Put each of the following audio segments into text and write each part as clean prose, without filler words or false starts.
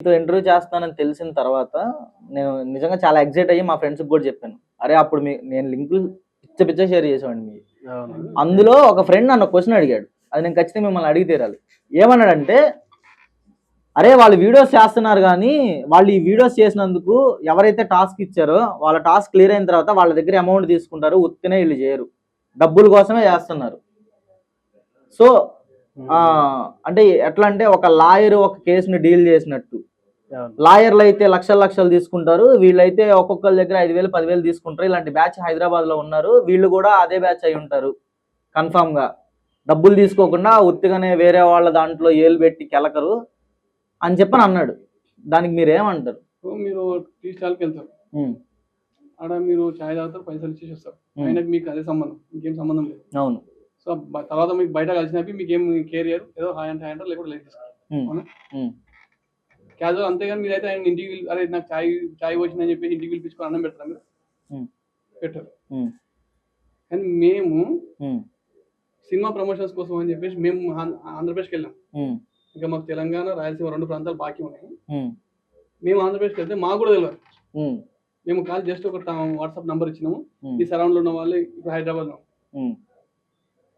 మీతో ఇంటర్వ్యూ చేస్తున్నానని తెలిసిన తర్వాత నేను నిజంగా చాలా ఎక్సైట్ అయ్యి మా ఫ్రెండ్స్‌కి గూడా చెప్పాను. అరే! అప్పుడు నేను లింకులు పిచ్చ షేర్ చేసేవాడిని మీకు. అవును. అందులో ఒక ఫ్రెండ్ నన్ను ఒక క్వెషన్ అడిగాడు. అది నేను ఖచ్చితంగా మిమ్మల్ని అడిగి తీరాలి. ఏమన్నాడంటే, "అరే! వాళ్ళు వీడియోస్ చేస్తున్నారు గానీ, వాళ్ళు ఈ వీడియోస్ చేసినందుకు ఎవరైతే టాస్క్ ఇచ్చారో వాళ్ళ టాస్క్ క్లియర్ అయిన తర్వాత వాళ్ళ దగ్గర అమౌంట్ తీసుకుంటారు. ఉత్తినే ఈళ్ళు చేయరు. డబ్బుల కోసమే చేస్తున్నారు." సో, అంటే ఎట్లా అంటే ఒక లాయర్ ఒక కేస్‌ని డీల్ చేసినట్టు. అవును. లాయర్‌లైతే లక్షలు లక్షలు తీసుకుంటారు. వీళ్ళైతే ఒక్కొక్కళ్ళ దగ్గర 5,000, 10,000 తీసుకుంటారు. ఇలాంటి బ్యాచ్ హైదరాబాద్‌లో ఉన్నారు. వీళ్ళు గూడా అదే బ్యాచ్ అయ్యుంటారు కన్ఫర్మ్‌గా. డబ్బులు తీసుకోకుండా ఉత్తిగానే వేరే వాళ్ళ దాంట్లో ఏలు పెట్టి కెలకరు అని చెప్పని అన్నాడు. దానికి మీరేమంటారు? సో, మీరు టీ స్టాల్‌కెళ్తారు. హ్మ్. ఆడ మీరు చాయ్ తాగుతారు, పైసలు ఇచ్చేసి వస్తారు. హ్మ్. ఆయనకి మీకు అదే సంబంధం. ఇంకేం సంబంధం లేదు. అవును. సో, తర్వాత మీకు బయట కలిసినప్పుడు మీకేం కేర్ చేయరు. ఏదో హాయ్ అంటే హాయ్ అంటారు, లేకపోతే లేదు తీసుకుంటారు. హ్మ్. అవునా? హ్మ్. క్యాజువల్ అంతేగాని మీరైతే ఆయన ఇంటికి అరే నాకు చాయ్ వచ్చిందని చెప్పేసి ఇంటికి పిలిపించుకొని అన్నం పెడతారా మీరు? హ్మ్. పెట్టరు. హ్మ్. కానీ మేము హ్మ్. సినిమా ప్రమోషన్స్ కోసం అని చెప్పేసి మేము ఆంధ్రప్రదేశ్‌కెళ్ళాం. హ్మ్. ఇంకా మాకు తెలంగాణ, రాయలసీమ 2 ప్రాంతాలు బాకీ ఉన్నాయి. హ్మ్. మేము ఆంధ్రప్రదేశ్‌కెళ్తే మాకు కూడా తెలవదు. హ్మ్. మేము కాల్ జస్ట్ ఒక వాట్సాప్ నంబర్ ఇచ్చినాము. హ్మ్. ఈ సరౌండ్‌లో ఉన్న వాళ్ళు ఇప్పుడు హైదరాబాద్‌లో హ్మ్.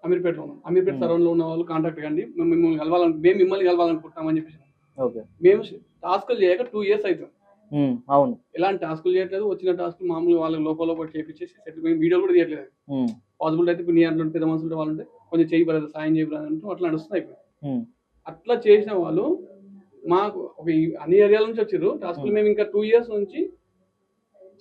అమీర్పేటలో ఉన్నాం. అమీర్పేట సరౌండ్‌లో ఉన్న వాళ్ళు కాంటాక్ట్ కండి. మేము మిమ్మల్ని కలవాలనుకుంటున్నామని చెప్పేసి. ఓకే. మేము టాస్కులు చేయక 2 ఇయర్స్ అయితుంది. హ్మ్. అవును. ఎలాంటి టాస్కులు చేయట్లేదు. వచ్చిన టాస్కులు మామూలుగా వాళ్ళకి లోపల చేపించేసి సెటిల్‌మెంట్ వీడియోలు కూడా తీయట్లేదు. హ్మ్. పాసిబుల్ అయితే ఇప్పుడు నీ దాంట్లో పెద్ద మనుషులు వాళ్ళుంటే కొంచెం చెయ్యి బ్రదర్ సాయం చేయి బ్రదర్ అంటూ అట్లా నడుస్తున్నాయి ఇప్పుడు. హ్మ్. అట్లా చేసిన వాళ్ళు మాకు ఒక అన్ని ఏరియాల నుంచి వచ్చిర్రు. టాస్కులు మేము ఇంకా 2 ఇయర్స్ నుంచి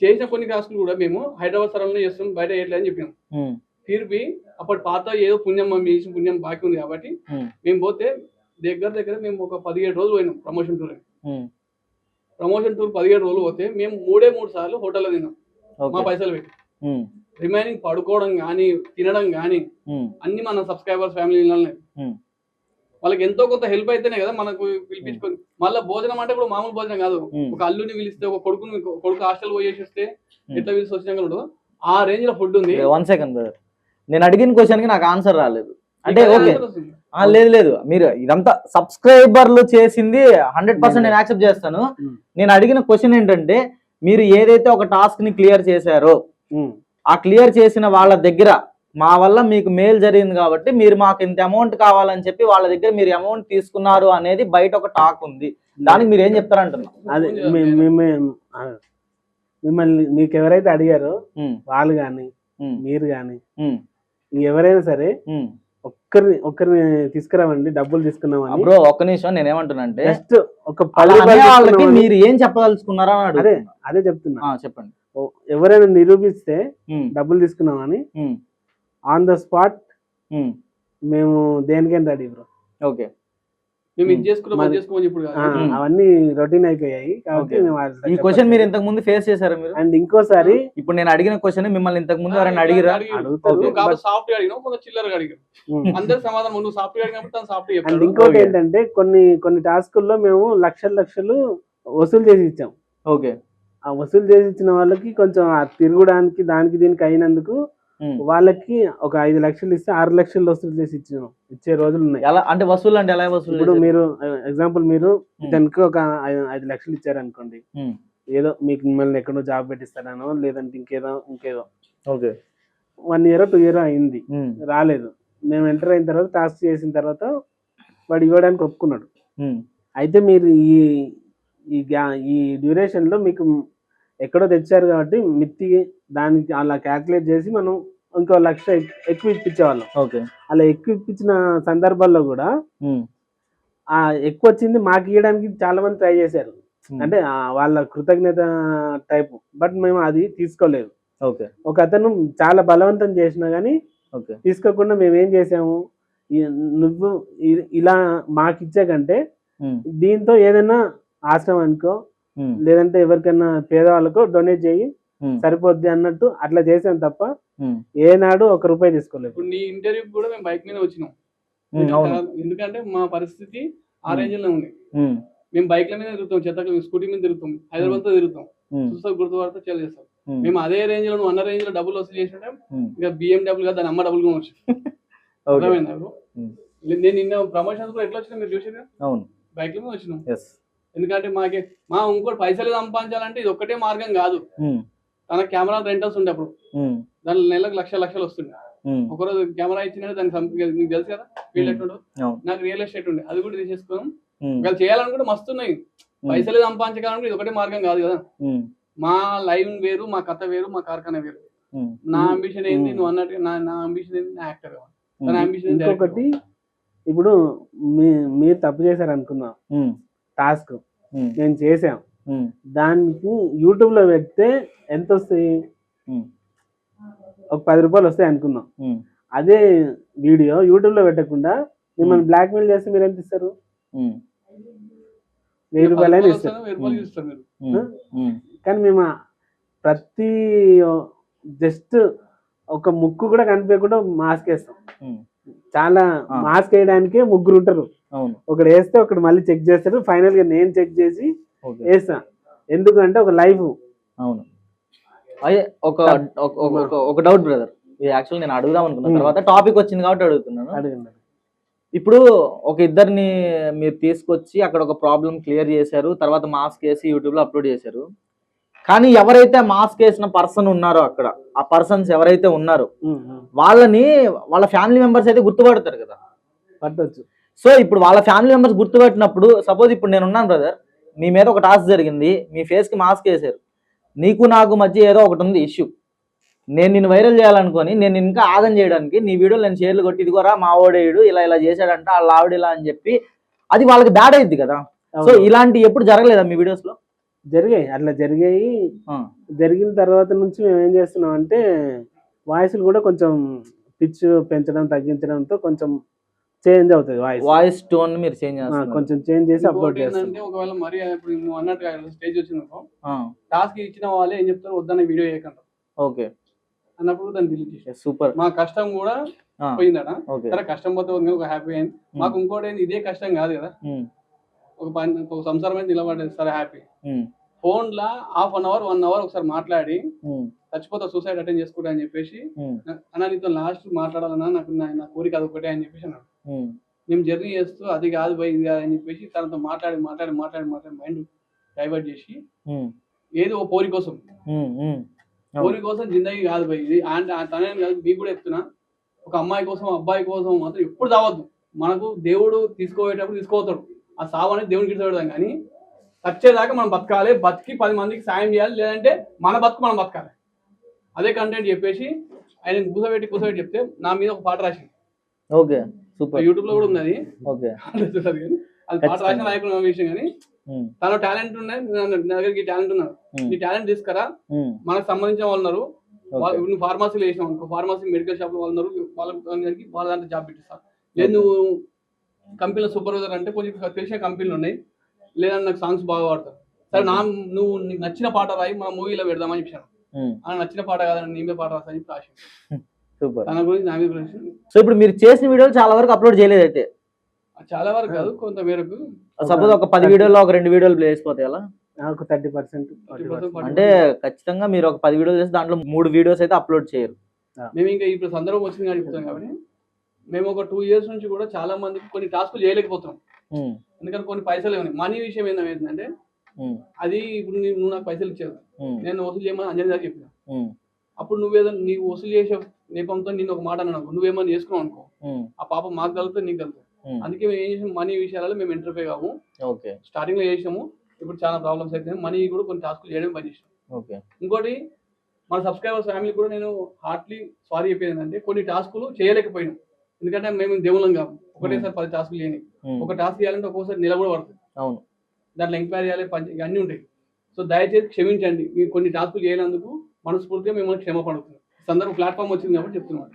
చేసిన కొన్ని టాస్కులు కూడా మేము హైదరాబాద్ సరౌండ్‌లో చేస్తున్నాం. బయట చేయట్లేదు అని చెప్పినాం. హ్మ్. తీర్పి అప్పటి పాత ఏదో పుణ్యం మేము చేసిన పుణ్యం బాకీ ఉంది కాబట్టి హ్మ్. మేము పోతే దగ్గర మేము ఒక 17 రోజులు పోయినాం ప్రమోషన్ టూర్. హ్మ్. ప్రమోషన్ టూర్ 17 రోజులు పోతే మేము 3 సార్లు హోటల్లో తిన్నాం. మా ఓకే. పైసలు పెట్టి. హ్మ్. రిమైనింగ్ పడుకోవడం గానీ, తినడం గానీ హ్మ్. అన్నీ మన సబ్‌స్క్రైబర్స్ ఫ్యామిలీలనే. హ్మ్. వాళ్ళకి ఎంతో కొంత హెల్ప్ అయితేనే కదా మనకు పిలిపించుకొని మళ్ళా భోజనం అంటే కూడా మామూలు భోజనం కాదు. హ్మ్. ఒక అల్లుడిని పిలిస్తే, ఒక కొడుకు హాస్టల్ పోయేసొస్తే హ్మ్. ఎట్లా పిలిచి వచ్చినా కూడా ఆ రేంజ్‌లో ఫుడ్ ఉంది. 1 సెకండ్ బ్రదర్. నేను అడిగిన క్వెషన్‌కి నాకు ఆన్సర్ రాలేదు. అంటే మీకు అదే ఓకే. ఆన్సర్ వస్తుంది. లేదు. మీరు ఇదంతా సబ్‌స్క్రైబర్‌లు చేసింది 100% నేను యాక్సెప్ట్ చేస్తాను. హ్మ్. నేను అడిగిన క్వెషన్ ఏంటంటే, మీరు ఏదైతే ఒక టాస్క్‌ని క్లియర్ చేశారో, హ్మ్. ఆ క్లియర్ చేసిన వాళ్ళ దగ్గర మా వల్ల మీకు మేలు జరిగింది కాబట్టి మీరు మాకు ఇంత అమౌంట్ కావాలని చెప్పి వాళ్ళ దగ్గర మీరు అమౌంట్ తీసుకున్నారు అనేది బయట ఒక టాక్ ఉంది. దానికి మీరేం చెప్తారంటున్నా? అదే మిమ్మల్ని మీకెవరైతే అడిగారో హ్మ్. వాళ్ళు గాని, హ్మ్. మీరు గాని హ్మ్. ఎవరైనా సరే హ్మ్. ఒక్కరిని తీసుకురావండి డబ్బులు తీసుకున్నామని. బ్రో ఒక్క నిమిషం నేనేమంటున్నానంటే జస్ట్ ఒక 10 అలా అనే రూపాయలు వాళ్ళకి తీసుకున్నామని మీరు ఏం చెప్పదలుచుకున్నారా అని అదే అడుగుతున్నా. అదే చెప్తున్నా. చెప్పండి. ఎవరైనా నిరూపిస్తే హ్మ్. డబ్బులు తీసుకున్నామని హ్మ్. ఆన్ ద స్పాట్ హ్మ్. మేము దేనికైనా రెడీ బ్రో. ఓకే. మేము ఇది చేసుకున్నాం, అది చేసుకోమని ఇప్పుడు కాదు. అవన్నీ రొటీన్ అయిపోయాయి కాబట్టి ఓకే. మేము ఈ క్వెషన్ మీరు ఇంతకు ముందు ఫేస్ చేశారా మీరు? అండ్ ఇంకోసారి ఇప్పుడు నేను అడిగిన క్వెషన్ మిమ్మల్ని ఇంతకు ముందు ఎవరైనా అడిగిరా? అడుగుతారు. ఓకే. కాబట్టి సాఫ్ట్‌గా అడిగినాం, కొంచెం చిల్లరగా అడిగాం. అందరి సమాధానం నువ్వు సాఫ్ట్‌గా అడిగినప్పుడు తను సాఫ్ట్‌గా అండ్ చెప్తాడు. ఇంకోటి ఓకే. ఏంటంటే కొన్ని టాస్కుల్లో మేము లక్షలు వసూలు చేసి ఇచ్చాం. ఓకే. ఆ వసూలు చేసి ఇచ్చిన వాళ్ళకి కొంచెం ఆ తిరగడానికి దానికి దీనికి అయినందుకు వాళ్ళకి ఒక 5 లక్షలు ఇస్తే 6 లక్షలు వసూలు చేసి ఇచ్చే రోజులు ఉన్నాయి. ఎలా అంటే వసూలు అంటే ఎలా వసూలు ఇప్పుడు చేశారు? మీరు ఎగ్జాంపుల్ మీరు ఇతనికి ఒక 5 లక్షలు ఇచ్చారనుకోండి. ఏదో మీకు మిమ్మల్ని ఎక్కడో జాబ్ పెట్టిస్తాడనో లేదంటే ఇంకేదో. ఓకే. 1 ఇయర్ 2 ఇయర్ అయింది. రాలేదు. మేము ఎంటర్ అయిన తర్వాత టాస్క్ చేసిన తర్వాత వాడు ఇవ్వడానికి ఒప్పుకున్నాడు. అయితే మీరు ఈ డ్యూరేషన్‌లో మీకు ఎక్కడో తెచ్చారు కాబట్టి మిత్తికి దానికి అలా క్యాలిక్యులేట్ చేసి మనం ఇంకో 1,00,000 ఎక్కువ ఇప్పించేవాళ్ళం. ఓకే. అలా ఎక్కువ ఇప్పించిన సందర్భాల్లో కూడా ఎక్కువ వచ్చింది మాకు ఇవ్వడానికి చాలా మంది ట్రై చేశారు. అంటే వాళ్ళ కృతజ్ఞత టైపు. బట్ మేము అది తీసుకోలేదు. ఓకే. ఒక అతను చాలా బలవంతం చేసినా గానీ తీసుకోకుండా మేమేం చేసాము, నువ్వు ఇలా మాకిచ్చే కంటే దీంతో ఏదైనా ఆశ్రమానికో లేదంటే ఎవరికైనా పేదవాళ్ళకో డొనేట్ చేయి సరిపోద్ది అన్నట్టు అట్లా చేసాం తప్ప ఏనాడు ₹1 తీసుకోలేదు. ఇప్పుడు నీ ఇంటర్వ్యూకి కూడా మేము బైక్ మీద వచ్చినాం. ఎందుకంటే మా పరిస్థితి ఆ రేంజ్ లో ఉంది. మేము బైక్ల మీద తిరుగుతాం, చెత్తకు స్కూటీ మీద తిరుగుతాం, హైదరాబాద్ తో తిరుగుతాం, చూస్తా గుర్తుపడితే చాలా చేస్తాం. మేము అదే రేంజ్ లో నువ్వు అన్న రేంజ్ లో డబ్బులు వసూలు చేసినట్టే ఇంకా BMW గా దాని అమ్మ డబ్బులు కొనవచ్చు. అర్థమైందా? నేను నిన్న ప్రమోషన్స్ కూడా ఎట్లా వచ్చినా మీరు చూసారు. అవును, బైక్ల మీద వచ్చినాం. ఎందుకంటే మా ఇంకోటి పైసలు సంపాదించాలంటే ఇది ఒక్కటే మార్గం కాదు. తన కెమెరా రెంటల్స్ ఉండే అప్పుడు దాని నెలకు లక్షలు వస్తుంది. ఒకరోజు కెమెరా ఇచ్చిన దానికి నీకు తెలుసు కదా ఫీల్డ్ ఎట్టుండో, నాకు రియల్ ఎస్టేట్ ఉండే అది కూడా తీసేసుకున్నాం. ఒకవేళ చేయాలనుకుంటే మస్తు ఉన్నాయి, పైసలు సంపాదించాలంటే ఇది ఒకటే మార్గం కాదు కదా. మా లైవ్ వేరు, మా కథ వేరు, మా కార్ఖానా వేరు. నా అంబిషన్ ఏంది నువ్వు అన్నట్టు, నా అంబిషన్ ఏంది నా యాక్టర్ కావాలి. తన అంబిషన్ ఇంకొకటి, ఇప్పుడు మీరు తప్పు చేశారు అనుకున్నాం టాస్క్, నేను చేసాం, దానికి యూట్యూబ్ లో పెడితే ఎంత వస్తాయి, ఒక 10 రూపాయలు వస్తాయి అనుకుందాం. అదే వీడియో యూట్యూబ్ లో పెట్టకుండా మిమ్మల్ని బ్లాక్ మెయిల్ చేస్తే మీరు ఎంత ఇస్తారు? 1000 రూపాయలు అయినా ఇస్తారు. కానీ మేము ప్రతి జస్ట్ ఒక ముక్కు కూడా కనిపించకుండా మాస్క్ వేస్తాం. చాలా మాస్క్ వేయడానికే 3 ఉంటారు. ఒకడు వేస్తే ఒకడు మళ్ళీ చెక్ చేస్తాడు, ఫైనల్ గా నేను చెక్ చేసి వేస్తా. ఎందుకంటే ఒక లైఫ్. అవును. అదే ఒక డౌట్ బ్రదర్, ఇది యాక్చువల్ నేను అడుగుదాం అనుకున్నా, తర్వాత టాపిక్ వచ్చింది కాబట్టి అడుగుతున్నాను. అడగండి. ఇప్పుడు ఒక ఇద్దరిని మీరు తీసుకొచ్చి అక్కడ ఒక ప్రాబ్లం క్లియర్ చేశారు, తర్వాత మాస్క్ వేసి యూట్యూబ్ లో అప్లోడ్ చేశారు. కానీ ఎవరైతే మాస్క్ వేసిన పర్సన్ ఉన్నారో అక్కడ, ఆ పర్సన్స్ ఎవరైతే ఉన్నారో వాళ్ళని వాళ్ళ ఫ్యామిలీ మెంబర్స్ అయితే గుర్తుపడతారు కదా, పట్టొచ్చు. సో ఇప్పుడు వాళ్ళ ఫ్యామిలీ మెంబర్స్ గుర్తుపట్టినప్పుడు, సపోజ్ ఇప్పుడు నేను ఉన్నాను బ్రదర్, మీ మీద ఒక టాస్క్ జరిగింది, మీ ఫేస్ కి మాస్క్ వేసారు, నీకు నాకు మధ్య ఏదో ఒకటి ఉంది ఇష్యూ, నేను నిన్ను వైరల్ చేయాలనుకొని నేను ఇంకా ఆగం చేయడానికి నీ వీడియోలు నేను షేర్లు కొట్టి ఇదిగోరా మా ఓడేయుడు ఇలా చేశాడంట, వాళ్ళ ఆవిడ ఇలా అని చెప్పి అది వాళ్ళకి బ్యాడ్ అయింది కదా. సో ఇలాంటి ఎప్పుడు జరగలేదా మీ వీడియోస్ లో? జరిగాయి, అట్లా జరిగాయి. జరిగిన తర్వాత నుంచి మేము ఏం చేస్తున్నాం అంటే వాయిస్లు కూడా కొంచెం పిచ్ పెంచడం తగ్గించడంతో కొంచెం చేంజ్ అవుతుంది వాయిస్ టోన్ మీరు చేంజ్ చేస్తారు, కొంచెం చేంజ్ చేసి అప్లోడ్ చేస్తాం. ఒకవేళ మరి ఇప్పుడు నువ్వు అన్నట్టుగా స్టేజ్ వచ్చిందనుకో, టాస్క్ ఇచ్చిన వాళ్ళే ఏం చెప్తారు, వద్దన్న వీడియో చేయకంటారు. ఓకే అన్నప్పుడు దాన్ని డిలీట్ చేసి సూపర్, మా కష్టం కూడా పోయిందట. సరే కష్టం పోతే ఒక హ్యాపీ అయింది. మాకు ఇంకోటి ఇదే కష్టం కాదు కదా, ఒక సంసారం అయితే నిలబడేది. సరే happy. Phone law ½ an hour 1 hour ఒకసారి మాట్లాడి చచ్చిపోతా సూసైడ్ అటెండ్ చేసుకుంటా అని చెప్పేసి, అన్న నీతో లాస్ట్ మాట్లాడాలన్నా, నాకు నా కోరిక అది ఒకటే అని చెప్పేసి అన్నాడు. మేము జర్నీ చేస్తూ అది కాదు పోయి ఇది కాదు అని చెప్పేసి తనతో మాట్లాడి మైండ్ డైవర్ట్ చేసి ఏదో ఒక పోరి కోసం జిందగీ కాదు పోయి ఇది తనే కాదు, మీకు కూడా చెప్తున్నా, ఒక అమ్మాయి కోసం అబ్బాయి కోసం మాత్రం ఎప్పుడు తావద్దు. మనకు దేవుడు తీసుకోవేటప్పుడు తీసుకోవతాడు, ఆ సావు అనేది దేవుడికి ఇచ్చేదాం. కానీ వచ్చేదాకా మనం బతకాలి, బతికి 10 మందికి సాయం చేయాలి, లేదంటే మన బతుకు మనం బతకాలి. అదే కంటెంట్ చెప్పేసి ఆయన కూసబెట్టి చెప్తే నా మీద ఒక పాట రాసింది. ఓకే సూపర్, యూట్యూబ్ లో కూడా ఉన్నది. ఓకే అది పాట రాసిన నాయకుడు విషయం. కానీ తన టాలెంట్ ఉన్నాయి, నా దగ్గరికి టాలెంట్ ఉన్నారు, నీ టాలెంట్ తీసుకురా, మనకు సంబంధించిన వాళ్ళు ఉన్నారు. నువ్వు ఫార్మసీలో వేసినావు అనుకో, ఫార్మసీ మెడికల్ షాప్ లో వాళ్ళు ఉన్నారు, వాళ్ళ దాంట్లో జాబ్ పెట్టిస్తారు. లేదు నువ్వు కంపెనీలో సూపర్వైజర్ అంటే కొంచెం తెలిసిన కంపెనీలు ఉన్నాయి, లేదంటే నాకు సాంగ్స్ బాగా పాడతారు. సరే నువ్వు నీకు నచ్చిన పాట రాయి, మా మూవీలో పెడదామని చెప్పాను. అలా నచ్చిన పాట కాదని నీ మీద పాట రాస్తా అని రాసి తన గురించి నా మీద. సో ఇప్పుడు మీరు చేసిన వీడియోలు చాలా వరకు అప్లోడ్ చేయలేదు అయితే? చాలా వరకు కాదు, కొంత మేరకు. సపోజ్ ఒక 10 వీడియోలో ఒక 2 వీడియోలు ప్లే అయిపోతాయి అలా? నాకు 30%. అంటే ఖచ్చితంగా మీరు ఒక 10 వీడియోలు చేసి దాంట్లో 3 వీడియోస్ అయితే అప్లోడ్ చేయరు. మేము ఇంకా ఇప్పుడు సందర్భం వచ్చింది కానీ చెప్తాం కాబట్టి, మేము ఒక 2 years నుంచి కూడా చాలా మందికి కొన్ని టాస్కులు చేయలేకపోతున్నాం. ఎందుకంటే కొన్ని పైసలు ఏమన్నా మనీ విషయం ఏంటంటే, అది ఇప్పుడు నువ్వు నాకు పైసలు ఇచ్చావు, నేను వసూలు చేయమని అంజలి దాకా చెప్పిన. అప్పుడు నీవు వసూలు చేసే నేపంతో నేను ఒక మాట అన్నాను, నువ్వేమన్నా చేసుకున్నావు అనుకో, ఆ పాప మాకు కలుగుతుంది నీకు కలుగుతుంది. అందుకే మేము ఏం చేసాము, మనీ విషయాలలో మేము ఎంటర్ఫై కాము. స్టార్టింగ్ లో చేసాము, ఇప్పుడు చాలా ప్రాబ్లమ్స్ అయితే మనీ కూడా కొన్ని టాస్కులు చేయడం పని చేసాం. ఇంకోటి మన సబ్స్క్రైబర్స్ ఫ్యామిలీ కూడా నేను హార్ట్లీ సారీ చెప్పేది ఏంటంటే, కొన్ని టాస్కులు చేయలేకపోయినాం. ఎందుకంటే మేము దేవుళ్ళం కాదు, ఒకటేసారి 10 టాస్కులు చేయని. ఒక టాస్క్ చేయాలంటే ఒక్కోసారి నెల కూడా పడుతుంది, దాంట్లో ఎంక్వైరీ చేయాలి, అన్నీ ఉంటాయి. సో దయచేసి క్షమించండి, మీరు కొన్ని టాస్కులు చేయనందుకు మనస్ఫూర్తిగా మిమ్మల్ని క్షమ పడుతుంది. సందర్భం ప్లాట్ఫామ్ వచ్చింది కాబట్టి చెప్తున్నాను.